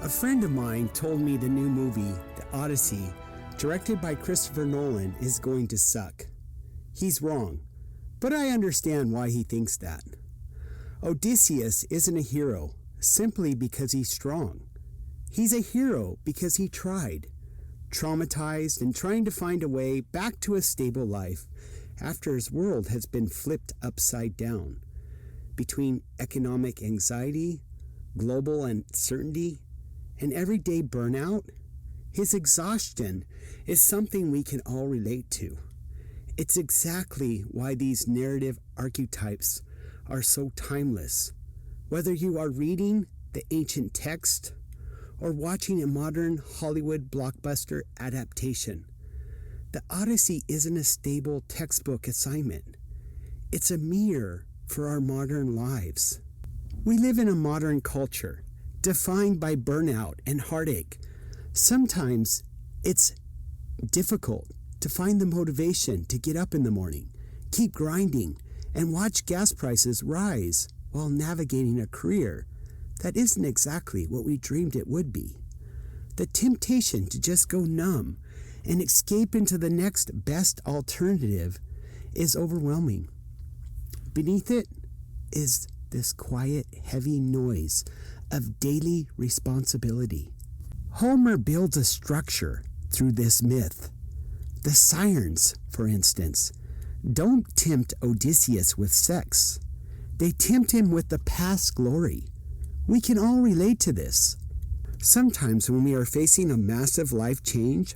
A friend of mine told me the new movie, The Odyssey, directed by Christopher Nolan, is going to suck. He's wrong, but I understand why he thinks that. Odysseus isn't a hero simply because he's strong. He's a hero because he tried, traumatized and trying to find a way back to a stable life after his world has been flipped upside down. Between economic anxiety, global uncertainty, and everyday burnout, his exhaustion is something we can all relate to. It's exactly why these narrative archetypes are so timeless. Whether you are reading the ancient text or watching a modern Hollywood blockbuster adaptation, the Odyssey isn't a stable textbook assignment. It's a mirror for our modern lives. We live in a modern culture defined by burnout and heartache. Sometimes it's difficult to find the motivation to get up in the morning, keep grinding, and watch gas prices rise while navigating a career that isn't exactly what we dreamed it would be. The temptation to just go numb and escape into the next best alternative is overwhelming. Beneath it is this quiet, heavy noise of daily responsibility. Homer builds a structure through this myth. The sirens, for instance, don't tempt Odysseus with sex. They tempt him with the past glory. We can all relate to this. Sometimes when we are facing a massive life change,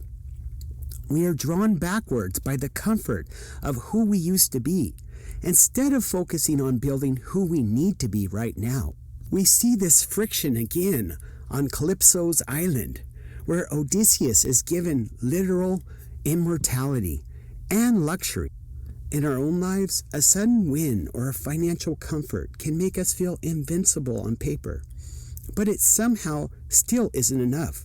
we are drawn backwards by the comfort of who we used to be, instead of focusing on building who we need to be right now. We see this friction again on Calypso's island, where Odysseus is given literal immortality and luxury. In our own lives, a sudden win or a financial comfort can make us feel invincible on paper, but it somehow still isn't enough.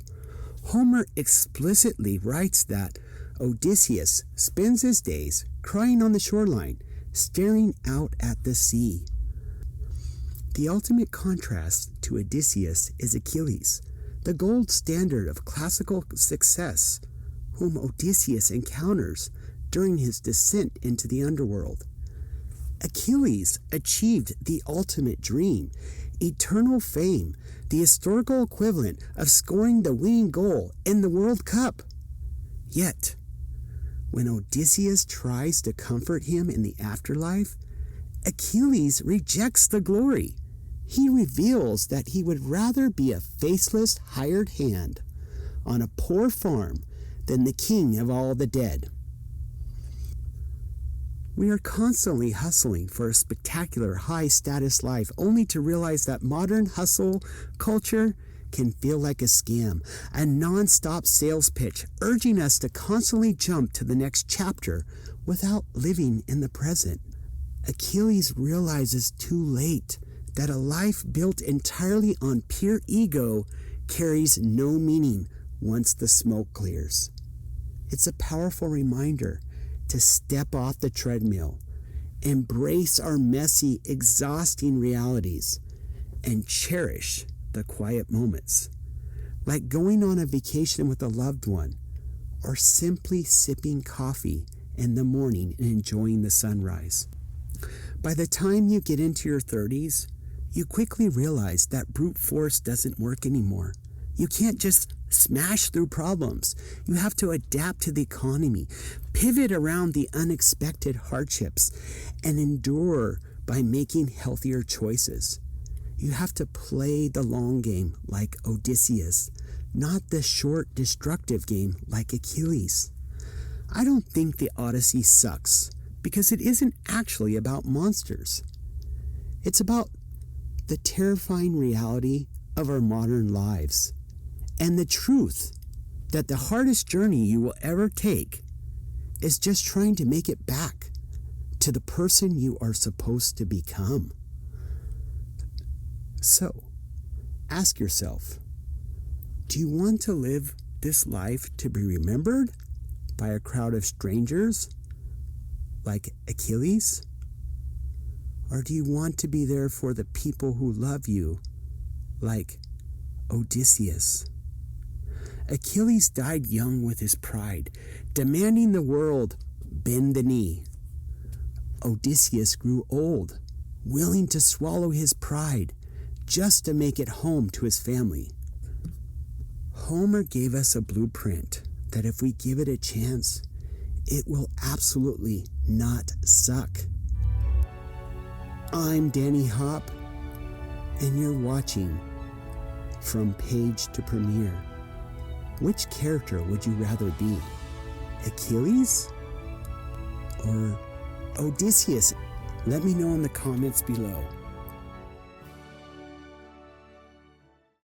Homer explicitly writes that Odysseus spends his days crying on the shoreline, staring out at the sea. The ultimate contrast to Odysseus is Achilles, the gold standard of classical success, whom Odysseus encounters during his descent into the underworld. Achilles achieved the ultimate dream, eternal fame, the historical equivalent of scoring the winning goal in the World Cup. Yet, when Odysseus tries to comfort him in the afterlife, Achilles rejects the glory. He reveals that he would rather be a faceless hired hand on a poor farm than the king of all the dead. We are constantly hustling for a spectacular high-status life, only to realize that modern hustle culture can feel like a scam, a non-stop sales pitch urging us to constantly jump to the next chapter without living in the present. Achilles realizes too late that a life built entirely on pure ego carries no meaning once the smoke clears. It's a powerful reminder to step off the treadmill, embrace our messy, exhausting realities, and cherish the quiet moments, like going on a vacation with a loved one, or simply sipping coffee in the morning and enjoying the sunrise. By the time you get into your 30s, you quickly realize that brute force doesn't work anymore. You can't just smash through problems. You have to adapt to the economy, pivot around the unexpected hardships, and endure by making healthier choices. You have to play the long game like Odysseus, not the short, destructive game like Achilles. I don't think the Odyssey sucks because it isn't actually about monsters. It's about the terrifying reality of our modern lives and the truth that the hardest journey you will ever take is just trying to make it back to the person you are supposed to become. So, ask yourself, do you want to live this life to be remembered by a crowd of strangers like Achilles? Or do you want to be there for the people who love you like Odysseus. Achilles died young with his pride, demanding the world bend the knee. Odysseus grew old, willing to swallow his pride just to make it home to his family. Homer gave us a blueprint that if we give it a chance, it will absolutely not suck. I'm Danny Hop, and you're watching From Page to Premiere. Which character would you rather be? Achilles or Odysseus? Let me know in the comments below.